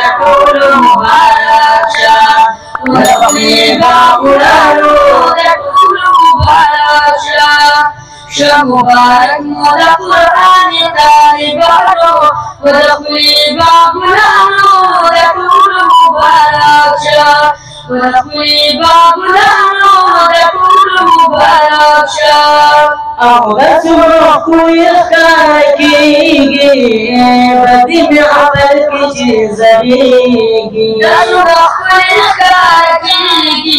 دكول مبارك شاه ودخلي باقلانو دكول مبارك شاه مبارك مدى قرآن طالبانو ودخلي باقلانو دكول مبارك شاه ودخلي باقلانو دكول مبارك شاه أغلس روحو يخاكيجي بدي بعملك جزريجي روحو يخاكيجي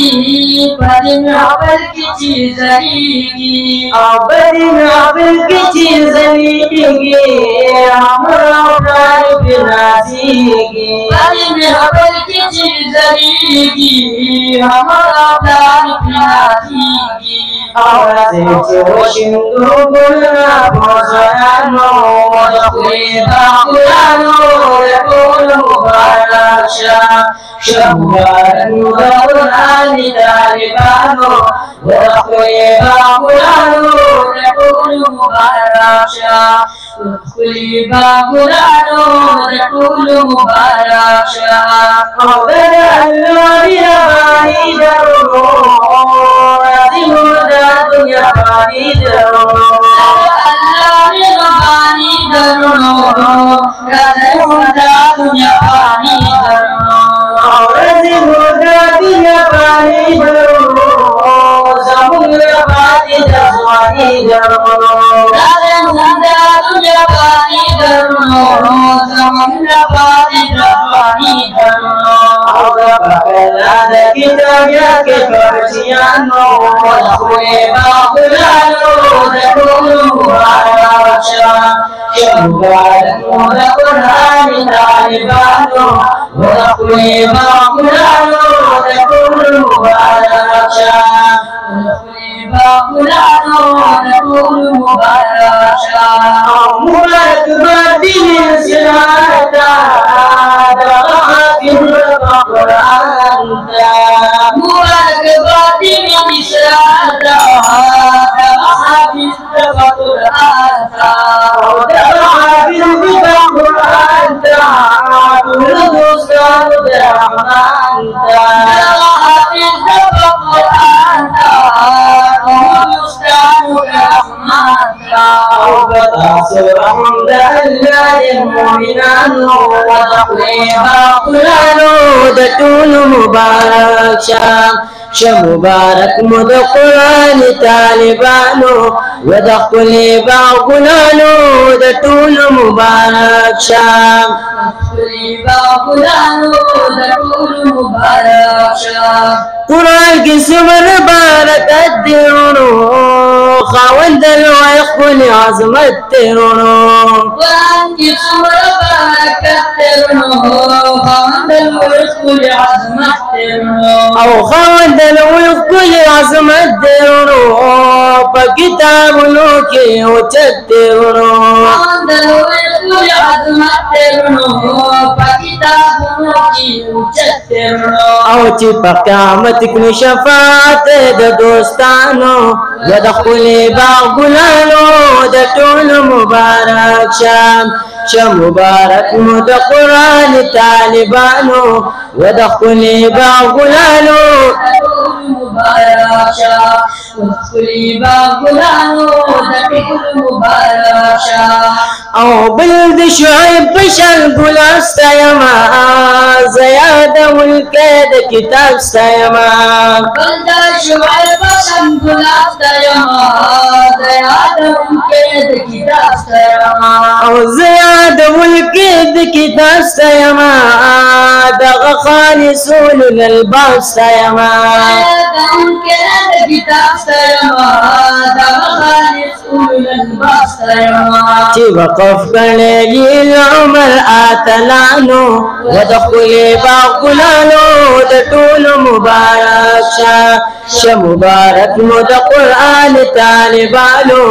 بدي بعملك جزريجي بدي بعملك جزريجي عمرنا بنازيجي بدي بعملك جزريجي عمرنا بنازيجي أغلس وشندوبنا بوزانو ودخلي باقلانو دكول مبارك شاه مبارك مدى قرآن طالبانو ودخلي باقلانو دكول مبارك شاه ودخلي باقلانو دكول مبارك شاه أغلى اللوري بعيد الروح يا بني درو الله بني درو كذا يا بني درو أورزي مدد يا بني درو زمون يا بني درو كذا مدد يا بني درو زمون يا بني درو هذا كتاب يا كفرسيانو ودخلي باقلانو دكول مبارك شاه مبارك مدى قرآن طالبانو ودخلي باقلانو دكول مبارك شاه ودخلي باقلانو دكول مبارك شاه مبارك بدين سلاتا مبارك باطن بسراتا حافظ القرآن حافظ القرآن والدوستان الرحمن حافظ القرآن والدوستان الرحمن وبتعصر حمد الله المؤمنان ودخلي باقلانو دكول مبارك شاه مبارك مدى قرآن طالبانو ودخلي باقلانو دكول مبارك شاه ودخلي باقلانو دكول مبارك شاه قرآن کی سمر بارکت دیرونو خاوند الویخل عظمت تیرونو قرآن کی سمر بارکت تیرونو خاوند الویخل عظمت تیرونو او خاوند الویخل عظمت تیرونو پا کتابونو کی اوچت تیرونو خاوند الویخل عظمت تیرونو پا کتابونو کی اوچت تیرونو او چی پا قیامت کی شفاعت د دوستانو ودخلی باغلانو د ټول مبارک شاه مبارک مد قرآن طالبانو ودخلی باغلانو مبارك شاه ودخلي باقلانو دكول مبارك شاه او بلد شعيب بشل قول سيما زياد والكاد كتاب سيما بلد شعيب بشل قول سيما زياد والكاد كتاب سيما او زياد والكاد كتاب سيما دغ خالصون للباب سيما چې وقف کړي العمر آتلانو ودخلي باغلانو د ټول مبارک شه مبارک مو د قرآن طالبانو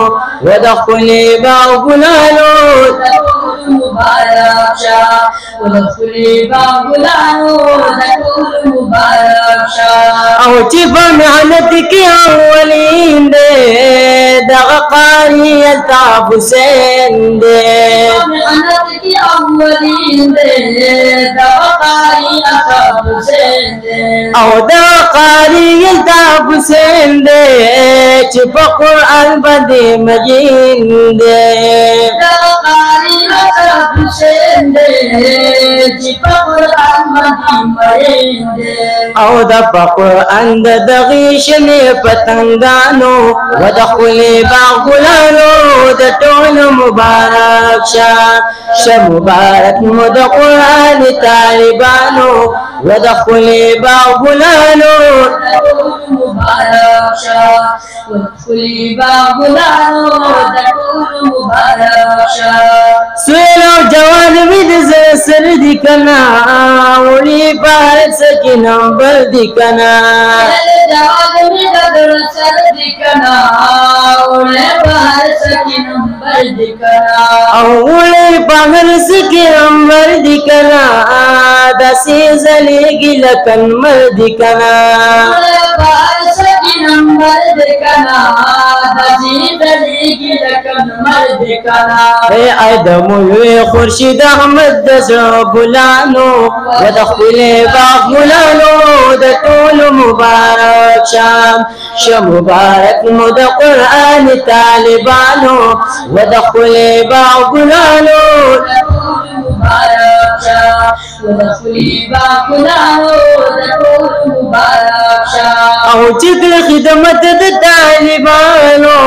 ودخلي باغلانو مبارك شاه ودخلي باغلانو دكول مبارك شاه او چې په معنت کې اولین دې دغه قاری الطاف حسین دې معنت کې اولین دې دغه حسین دے او دا قاری الطاف حسین دے چې په قرآن باندې مجین دے دا قاری الطاف حسین دے چې په قرآن باندې مجین دے او دا په قرآن د دغې شمې پتنګانو و د ښکلې باغ ګلانو د ټولو مبارک شه مبارک مو د قرآن طالبانو و د ښکلې باغ ګلانو مبارک شه و د ښکلې باغ ګلانو د ټولو مبارک شه سویل او جوان مې د زړه سر دي کنه وړي بارک سکي نمبر دي کنه جوان مې د زړه سر دي کنه وړي بارک سکي نمبر دي کنه او وړي بارک سکي نمبر دي کنه داسې ځلېږي لکه نمر دي کنه بارک سکي نمبر دي کنه داسې ځلېږي لکه نمر دي کنه ای د مولوي خورشید احمد د زړه ګلانو و د ښکلې باغ ګلانو د ټولو مبارک شه مبارک مو د قرآن طالبانو و د ښکلې باغ ګلانو مبارک شه و د ښکلې باغ ګلانو د ټولو مبارک شه او چې د خدمت د طالبانو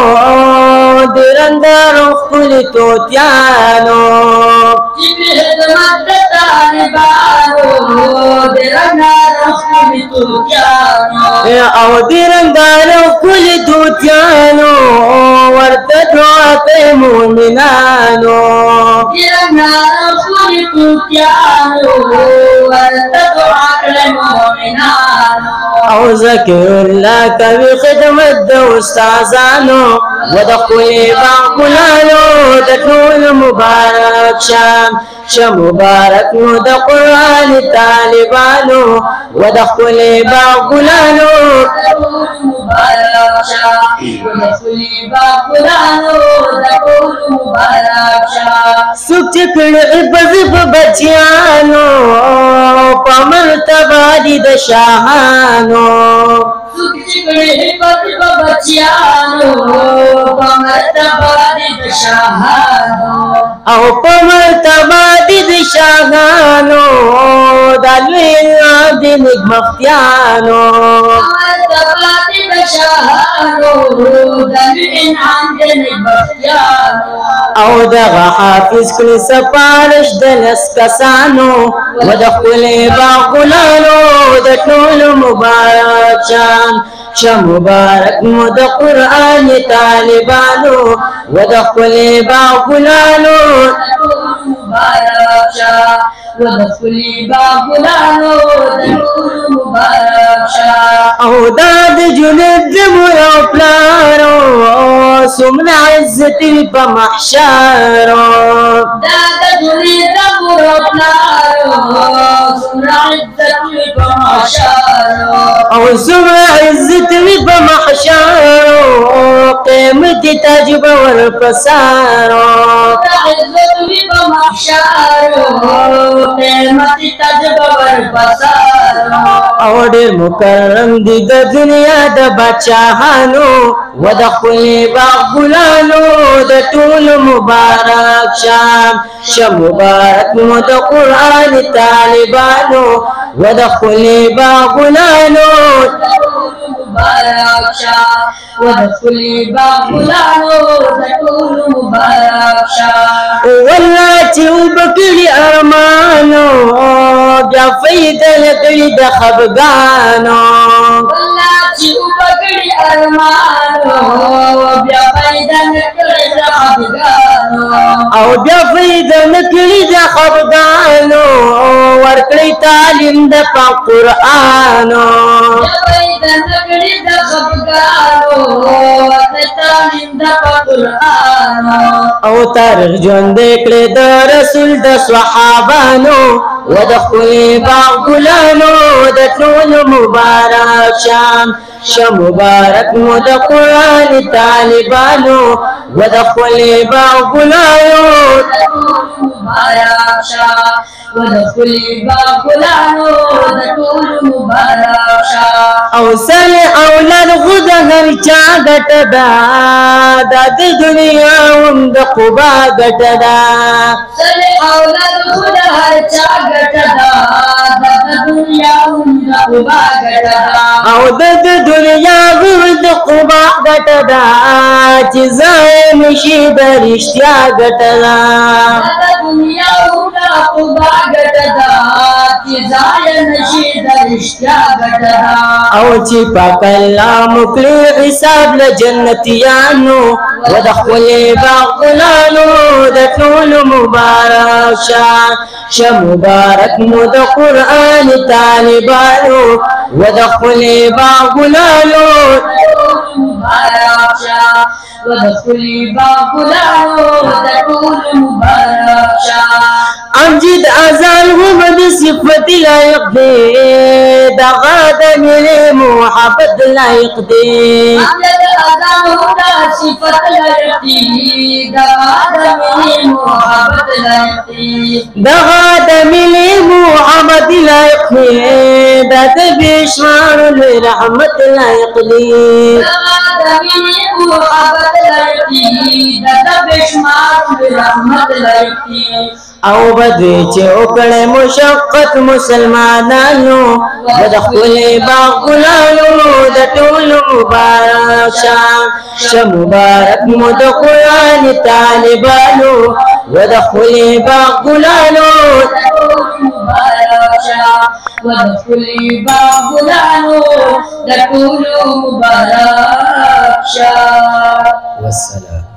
د رنګارو ښکلې توتیانو چې د خدمت د طالبانو د رنګارو ښکلې توتیانو او د رنګارو ښکلې توتیانو ورته دعا کوي مؤمنانو د رنګارو ښکلې توتیانو ورته دعا کوي مؤمنانو او ذکر الله کوي خدمت د استادانو و د ښکلې باغ ګلانو د ټولو مبارک شه مبارک مو د قرآن طالبانو و د ښکلې باغ ګلانو مبارک شه و د ښکلې باغ ګلانو د ټولو مبارک شه څوک چې کړي په بچیانو په مرتبه دي د شاهانو څوک چې کړي په بچیانو په مرتبه دي د شاهانو او په مرتبه دي د شاهانو د لوی د نېکمختیانو مرتبه دي د شاهانو د لوی د نېکمختیانو او دغه حافظ کړي سپارش د لس کسانو و د ښکلې باغ ګلانو د ټولو مبارک شه مبارک مو د قرآن طالبانو و د ښکلې باغ ګلانو مبارک شه و د ښکلې باغ ګلانو د ټولو مبارک شه او دا د جنت د مور او پلارو څومره عزت وي په محشرو دا د جنت د مور او پلارو څومره عزت وي په محشرو او څومره عزت وي په محشرو قیمت تاج به ورپسارو عزت وي په محشرو قیمت تاج به ورپسارو او ډېر مکرم دي د دنیا د بادشاهانو و د ښکلې باغ ګلانو د ټولو مبارک شه مبارک مو د قرآن طالبانو و د ښکلې باغ ګلانو مبارک شه و د ښکلې باغ ګلانو د ټولو مبارک شه والله چې اوبه کړي ارمانو بیا فایده نه کوي د خفګانو والله چې اوبه کړي ارمانو بیا فایده نه کوي د خفګانو او بیا فایده نه کوي د خفګانو ورکړئ تعلیم د پاک قرآنو بیا فایده نه کوي د خفګانو ورکړئ تعلیم د پاک قرآنو او تاریخ ژوندی کړی د رسول د صحابانو و د ښکلې باغ ګلانو د ټولو مبارک شه مبارک مو د قرآن طالبانو و د ښکلې باغ ګلانو مبارک شه و د ښکلې باغلانو د ټول مبارک شه او سل اولاد خود هر چا ګټه ده د دنیا هم د قبا ګټه ده سل اولاد خود هر چا ګټه ده د دنیا هم د قبا ګټه ده او د دنیا هم د قبا ګټه ده چې ځای نشي د رښتیا ګټه ده د دنیا هم د قبا ګټه ده چې ځای نشي د رښتیا ګټه ده او چې پاک الله مکلی حساب له جنتیانو و د خپل باغلانو د ټول مبارک شه مبارک مو د قرآن طالبانو و د خپل باغلانو مبارک شه و د خپل باغلانو د ټول مبارک شه امجد ازال هم د صفت لایق دی دغه د مینې محبت لایق دی امجد ازال هم د صفت لایق دی دغه د مینې محبت لایق دی دغه د مینې محبت لایق دی د بشمار رحمت لایق دی دغه د مینې محبت لایق دی د بشمار رحمت لایق دی او بدوی چې وکړې مشقت مسلمانانو و د خپل باغلانو د ټول مبارک شه مبارک مو د قرآن طالبانو و د خپل باغلانو د ټول مبارک شه و د خپل باغلانو د ټول مبارک شه والسلام